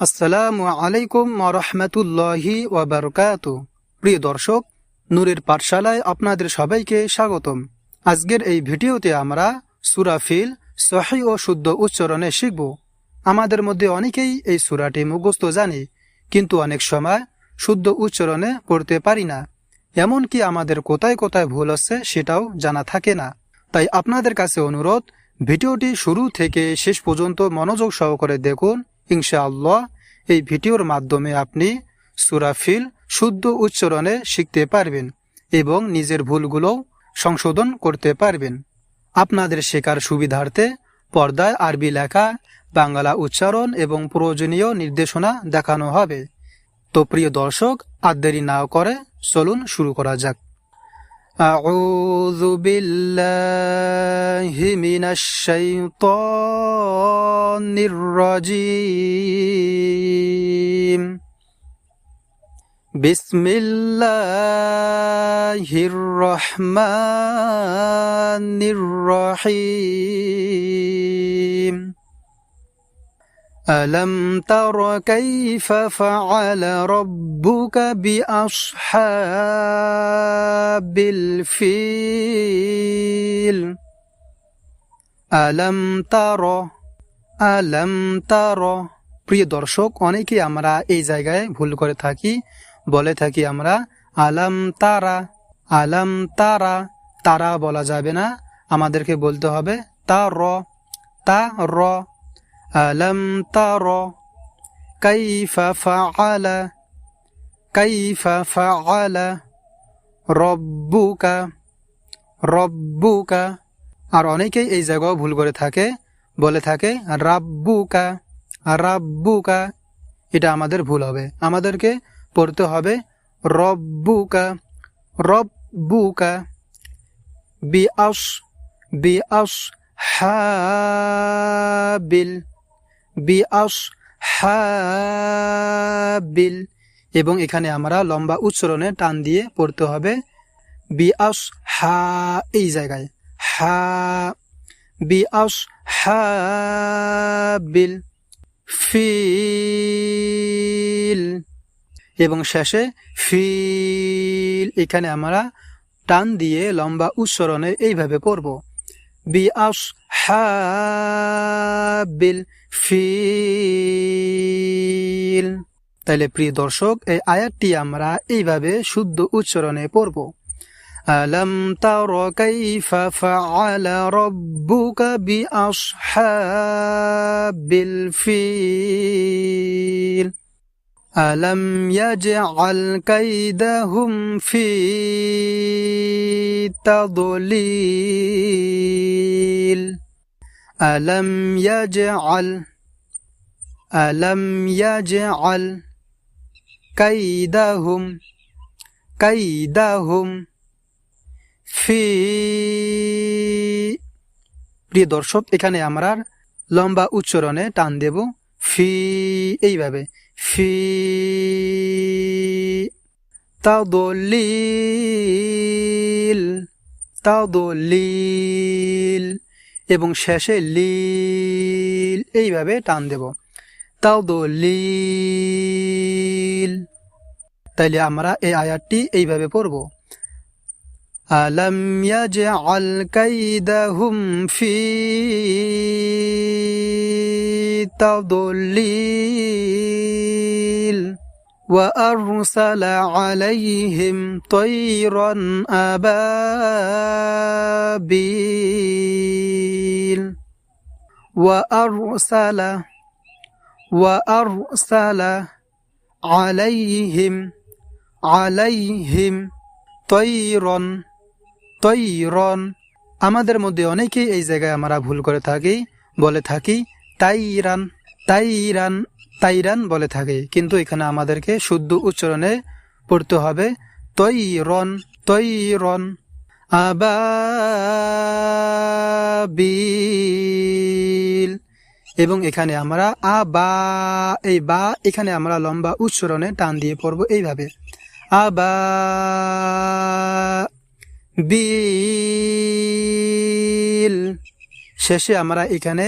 আসসালামু আলাইকুম ওয়া রাহমাতুল্লাহি ওয়া বারাকাতুহু। প্রিয় দর্শক, নূরের পাঠশালায় আপনাদের সবাইকে স্বাগতম। আজকের এই ভিডিওতে আমরা সূরা ফিল সহিহ ও শুদ্ধ উচ্চারণে শিখব। আমাদের মধ্যে অনেকেই এই সূরাটি মুখস্থ জানে, কিন্তু অনেক সময় শুদ্ধ উচ্চারণে পড়তে পারি না। এমনকি আমাদের কোথায় কোথায় ভুল হচ্ছে সেটাও জানা থাকে না। তাই আপনাদের কাছে অনুরোধ, ভিডিওটি শুরু থেকে শেষ পর্যন্ত মনোযোগ সহকারে দেখুন। ইনশাআল্লাহ এই ভিডিওর মাধ্যমে আপনি সূরা ফিল শুদ্ধ উচ্চারণে শিখতে পারবেন এবং নিজের ভুলগুলো সংশোধন করতে পারবেন। আপনাদের শেখার সুবিধার্থে পর্দায় আরবি লেখা, বাংলা উচ্চারণ এবং প্রয়োজনীয় নির্দেশনা দেখানো হবে। তো প্রিয় দর্শক, আর দেরি না করে চলুন শুরু করা যাক। আউযু বিল্লাহি মিনাশ শাইতানির রাজীম। বিসমিল্লাহির রহমানির রহিম। ألم تر كيف فعل ربك بأصحاب الفيل ألم تر। প্রিয় দর্শক, অনেকে আমরা এই জায়গায় ভুল করে থাকি, বলে থাকি আমরা আলাম তারা। তারা বলা যাবে না, আমাদেরকে বলতে হবে তা র। ألم تر كيف فعل ربك। আর অনেকেই এই জায়গাও ভুল করে থাকে, বলে থাকে রাব্বুকা। এটা আমাদের ভুল হবে, আমাদেরকে পড়তে হবে রব্বুকা। বিআসহাবিল। এবং এখানে আমরা লম্বা উচ্চারণে টান দিয়ে পড়তে হবে এই জায়গায় বিআসহাবিল ফিল। এবং শেষে ফিল, এখানে আমরা টান দিয়ে লম্বা উচ্চারণে এইভাবে পড়ব বিআসহাবিল ফিল। তাইলে প্রিয় দর্শক, এই আয়াতটি আমরা এইভাবে শুদ্ধ উচ্চারণে পড়ব। আলাম তারা কাইফা ফাআলা রাব্বুকা বিআসহাবিল ফিল আলাম ইয়াজআল কাইদাহুম ফি তাদলিল আলাম ইয়াজআল কাইদাহুম ফি। প্রিয় দর্শক, এখানে আমরা লম্বা উচ্চারণে টান দেব ফি, এইভাবে ফি তাদলিল এবং শেষে লিল, এইভাবে টান দেব তাদলিল। তাইলে আমরা এই আয়াতটি এইভাবে পড়ব। আলাম ইয়াজআল কাইদাহুম ফি তাদলিল ওয়া আরসালা আলাইহিম তায়রান আবাবিল ওয়া আরসালা আলাইহিম তৈরন। আমাদের মধ্যে অনেকেই এই জায়গায় আমরা ভুল করে থাকি, বলে থাকি তাইরান বলে থাকে, কিন্তু এখানে আমাদেরকে শুদ্ধ উচ্চারণে পড়তে হবে তৈরন আবাবিল। এবং এখানে আমরা এই বা এখানে আমরা লম্বা উচ্চারণে টান দিয়ে পড়ব এইভাবে বিল। শেষে আমরা এখানে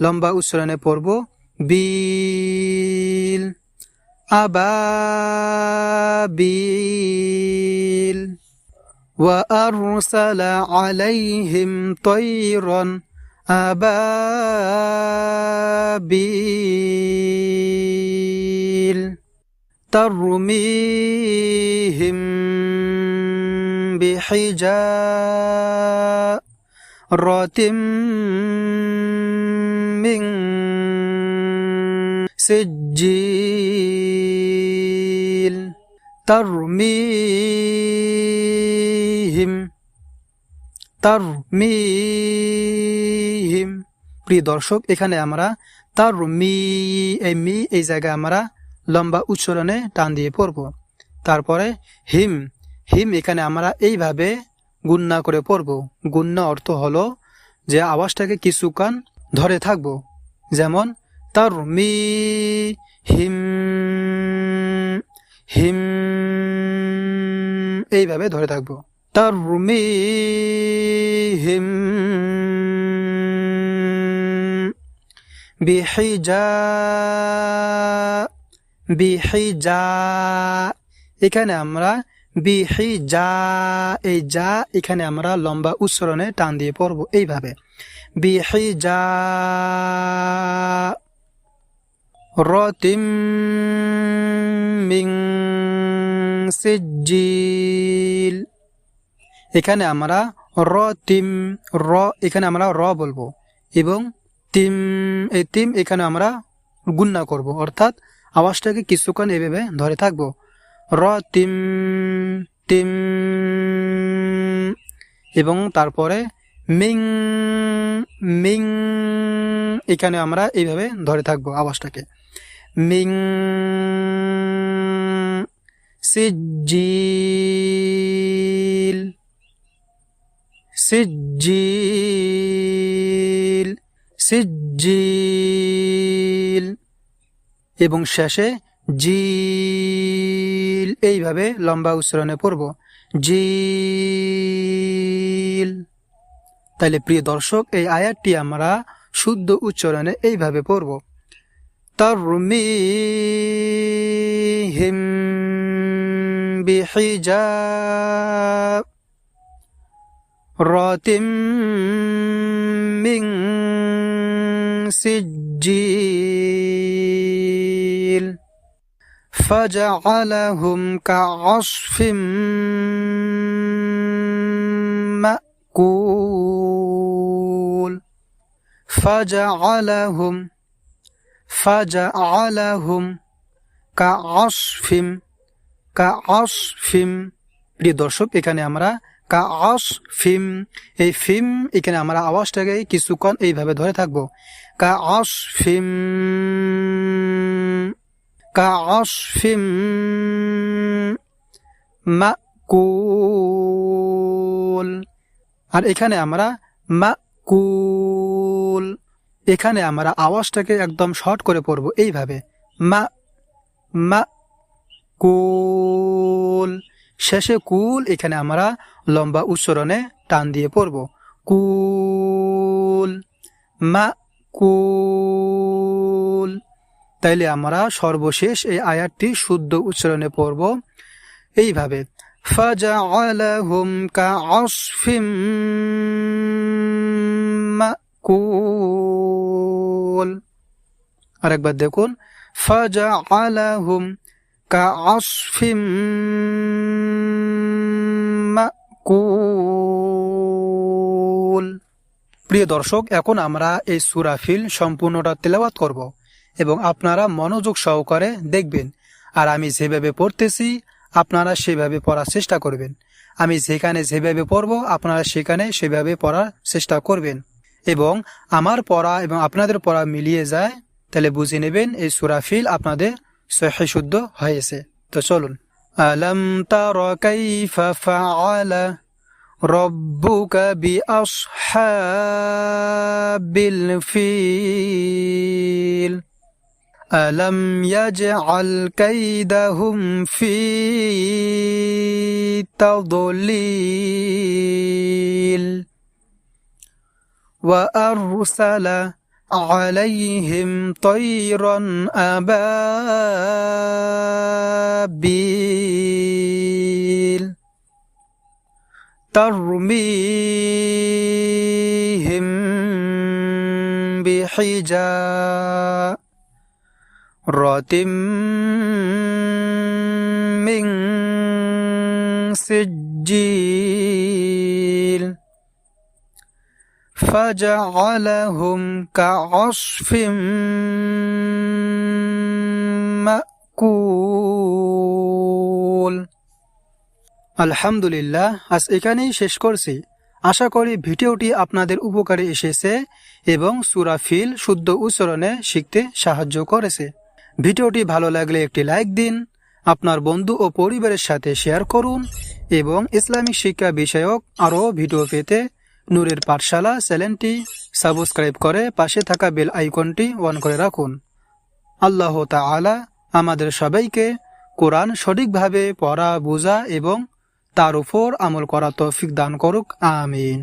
লম্বা উচ্চারণে পড়ব বিল। أبابيل وأرسل عليهم طيرا أبابيل ترميهم بحجارة من سجيل ترميهم প্রিয় দর্শক, এখানে আমরা মি এই জায়গায় আমরা লম্বা উচ্চারণে টান দিয়ে পড়ব। তারপরে হিম এখানে আমরা এইভাবে গুণনা করে পড়ব। গুণনা অর্থ হলো যে আওয়াজটাকে কিছুক্ষণ ধরে থাকব, যেমন হিম হিম এইভাবে ধরে থাকবো। হিম বিহিজা এখানে আমরা এই যা এখানে আমরা লম্বা উচ্চারণে টান দিয়ে পড়ব এইভাবে। বিহিজা রতিম মিন সিজ্জিল এখানে আমরা এখানে আমরা বলবো এবং তিম এখানে আমরা গুণনা করব, অর্থাৎ আওয়াজটাকে কিছুক্ষণ এভাবে ধরে থাকবো। তিম এবং তারপরে মিং এখানে আমরা এইভাবে ধরে থাকবো আওয়াজটাকে। মিং সিজ্জিল এবং শেষে জিল এইভাবে লম্বা উচ্চারণে পড়ব। জিল। তাইলে প্রিয় দর্শক, এই আয়াতটি আমরা শুদ্ধ উচ্চারণে এইভাবে পড়ব। তারমিহিম বিহিজারাতিম মিন সিজ্জিল فجعلهم كعصف مأكول فجعلهم كعصف প্রিয় দর্শক, এখানে আমরা কাআসফিম এই ফিম এখানে আমরা আওয়াজটাকে কিছুক্ষণ এইভাবে ধরে থাকবো। কাআসফিম মাকুল। আর এখানে আমরা মাকুল এখানে আমরা আওয়াজটাকে একদম শর্ট করে পড়বো এইভাবে। কুল শেষে কুল এখানে আমরা লম্বা উচ্চারণে টান দিয়ে পড়ব। কুল কুল। তাইলে আমরা সর্বশেষ এই আয়াতটি শুদ্ধ উচ্চারণে পড়ব এইভাবে। ফাজআলাহুম কাআসফিম মাকুল। আরেকবার দেখুন, ফাজআলাহুম কাআসফিম মাকুল। প্রিয় দর্শক, এখন আমরা এই সূরা ফিল সম্পূর্ণটা তেলাওয়াত করব এবং আপনারা মনোযোগ সহকারে দেখবেন। আর আমি যেভাবে পড়তেছি আপনারা সেভাবে পড়ার চেষ্টা করবেন। আমি যেখানে যেভাবে পড়ব আপনারা সেখানে সেভাবে পড়ার চেষ্টা করবেন এবং আমার পড়া এবং আপনাদের পড়া মিলিয়ে যায়, তাহলে বুঝে নেবেন এই সূরা ফিল আপনাদের সহিহ শুদ্ধ হয়েছে। তো চলুন। আলাম তারা কাইফা ফাআলা রাব্বুকা বিআসহাবিল ফিল আলাম ইয়াজআল কাইদাহুম ফি তাদলিল ওয়া আরসালা عليهم طيرا أبابيل ترميهم بحجارة من سجيل فجعلهم كعصف مأكول আলহামদুলিল্লাহ, আজ এখানেই শেষ করছি। আশা করি ভিডিওটি আপনাদের উপকারে এসেছে এবং সূরা ফিল শুদ্ধ উচ্চারণে শিখতে সাহায্য করেছে। ভিডিওটি ভালো লাগলে একটি লাইক দিন, আপনার বন্ধু ও পরিবারের সাথে শেয়ার করুন এবং ইসলামিক শিক্ষা বিষয়ক আরও ভিডিও পেতে নূরের পাঠশালা চ্যানেলটি সাবস্ক্রাইব করে পাশে থাকা বেল আইকনটি অন করে রাখুন। আল্লাহ তাআলা আমাদের সবাইকে কোরআন সঠিকভাবে পড়া, বোঝা এবং তার উপর আমল করা তৌফিক দান করুক। আমিন।